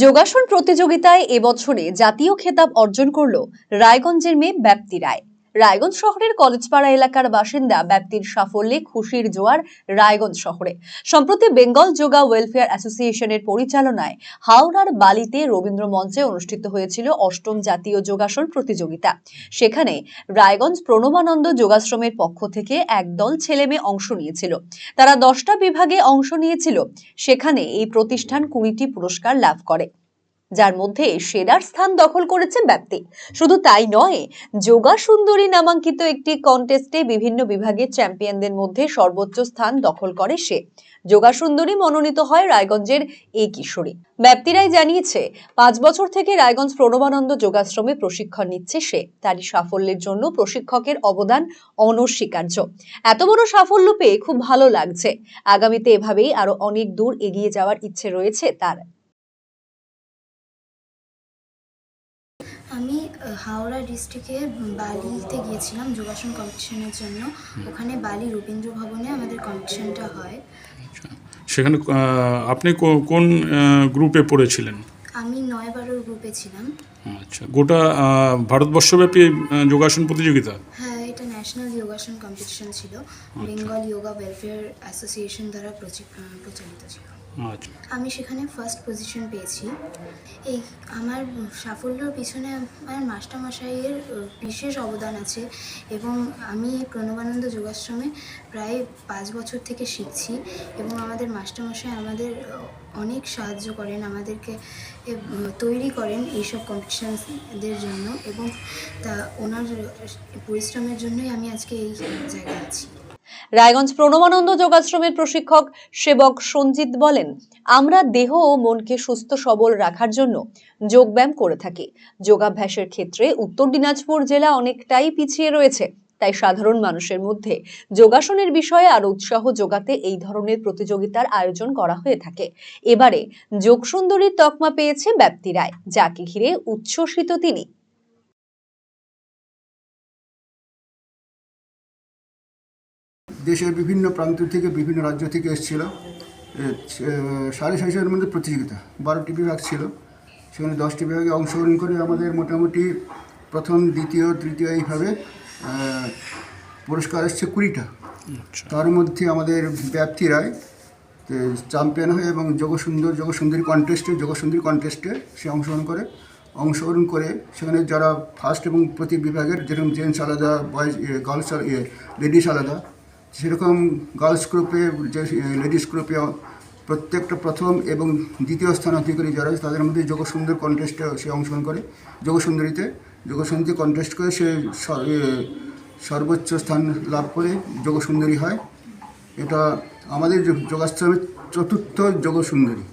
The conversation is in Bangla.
যোগাসন প্রতিযোগিতায় এবছরে জাতীয় খেতাব অর্জন করল রায়গঞ্জের মেয়ে ব্যাপ্তি রায়। রায়গঞ্জ শহরের কলেজপাড়া এলাকার বাসিন্দা ব্যাপ্তির সাফল্যে খুশির জোয়ার রায়গঞ্জ শহরে। সম্প্রতি বেঙ্গল যোগা ওয়েলফেয়ার অ্যাসোসিয়েশনের পরিচালনায় হাওড়ার বালিতে রবীন্দ্র মঞ্চে অনুষ্ঠিত হয়েছিল অষ্টম জাতীয় যোগাসন প্রতিযোগিতা। সেখানে রায়গঞ্জ প্রণবানন্দ যোগাশ্রমের পক্ষ থেকে একদল ছেলেমেয়ে অংশ নিয়েছিল। তারা 10টা বিভাগে অংশ নিয়েছিল। সেখানে এই প্রতিষ্ঠান 20টি পুরস্কার লাভ করে, যার মধ্যে সেরার স্থান দখল করেছে ব্যাপ্তি। শুধু তাই নয়, যোগা সুন্দরী নামাঙ্কিত একটি কন্টেস্টে বিভিন্ন বিভাগের চ্যাম্পিয়নদের মধ্যে সর্বোচ্চ স্থান দখল করে সে। যোগা সুন্দরী মনোনীত হয় রায়গঞ্জের এই কিশোরী। ব্যাপ্তি রায় জানিয়েছে, 5 বছর থেকে রায়গঞ্জ প্রণবানন্দ যোগাশ্রমে প্রশিক্ষণ নিচ্ছে সে। তারই সাফল্যের জন্য প্রশিক্ষকের অবদান অনস্বীকার্য। এত বড় সাফল্য পেয়ে খুব ভালো লাগছে। আগামীতে এভাবেই আরো অনেক দূর এগিয়ে যাওয়ার ইচ্ছে রয়েছে তার। আমি হাওড়া ডিস্ট্রিক্টে বালিতে গিয়েছিলাম যোগাসন কম্পিটিশনের জন্য। ওখানে বালি রবীন্দ্র ভবনে আমাদের কম্পিটিশনটা হয়। সেখানে আপনি কোন গ্রুপে পড়েছিলেন? আমি 9-12 গ্রুপে ছিলাম। আচ্ছা, গোটা ভারতবর্ষব্যাপী যোগাসন প্রতিযোগিতা? হ্যাঁ, এটা ন্যাশনাল যোগাসন কম্পিটিশন ছিল। বেঙ্গল যোগা ওয়েলফেয়ার অ্যাসোসিয়েশন দ্বারা প্রচারিত ছিল। আচ্ছা, আমি সেখানে ফার্স্ট পজিশন পেয়েছি। এই আমার সাফল্যর পিছনে আমার মাস্টারমশাইয়ের বিশেষ অবদান আছে এবং আমি এই প্রণবানন্দ যোগাশ্রমে প্রায় 5 বছর থেকে শিখছি এবং আমাদের মাস্টারমশাই আমাদের অনেক সাহায্য করেন, আমাদেরকে তৈরি করেন এইসব কম্পিটিশনদের জন্য এবং তা ওনার পরিশ্রমের জন্যই আমি আজকে এই জায়গায় আছি। রায়গঞ্জ প্রণবানন্দ যোগাশ্রমের প্রশিক্ষক সেবক সঞ্জিত বলেন, আমরা দেহ ও মনকে সুস্থ সবল রাখার জন্য যোগব্যায়াম করে থাকি। যোগাভ্যাসের ক্ষেত্রে উত্তর দিনাজপুর জেলা অনেকটাই পিছিয়ে রয়েছে। তাই সাধারণ মানুষের মধ্যে যোগাসনের বিষয়ে আরো উৎসাহ যোগাতে এই ধরনের প্রতিযোগিতার আয়োজন করা হয়ে থাকে। এবারে যোগসুন্দরীর তকমা পেয়েছে ব্যাপ্তি রায়, যাকে ঘিরে উচ্ছ্বসিত তিনি। দেশের বিভিন্ন প্রান্ত থেকে বিভিন্ন রাজ্য থেকে এসেছিল। 650-এর মধ্যে প্রতিযোগিতা, 12টি বিভাগ ছিল। সেখানে 10টি বিভাগে অংশগ্রহণ করে আমাদের মোটামুটি প্রথম, দ্বিতীয়, তৃতীয় এইভাবে পুরস্কার এসছে 20টা। তার মধ্যে আমাদের ব্যাপ্তি রায় চ্যাম্পিয়ন হয় এবং যোগসুন্দরী কন্টেস্টে সে অংশগ্রহণ করে সেখানে যারা ফার্স্ট এবং প্রতি বিভাগের, যেরকম জেন্টস আলাদা, বয়েজ গার্লস লেডিস আলাদা, সেরকম গার্লস গ্রুপে যে লেডিস গ্রুপে প্রত্যেকটা প্রথম এবং দ্বিতীয় স্থান অধিকারী যারা তাদের মধ্যে যোগসুন্দর কন্টেস্টে সে অংশগ্রহণ করে। যোগসুন্দরী কন্টেস্ট করে সে সর্বোচ্চ স্থান লাভ করে যোগসুন্দরী হয়। এটা আমাদের যোগাশ্রমের 4র্থ যোগসুন্দরী।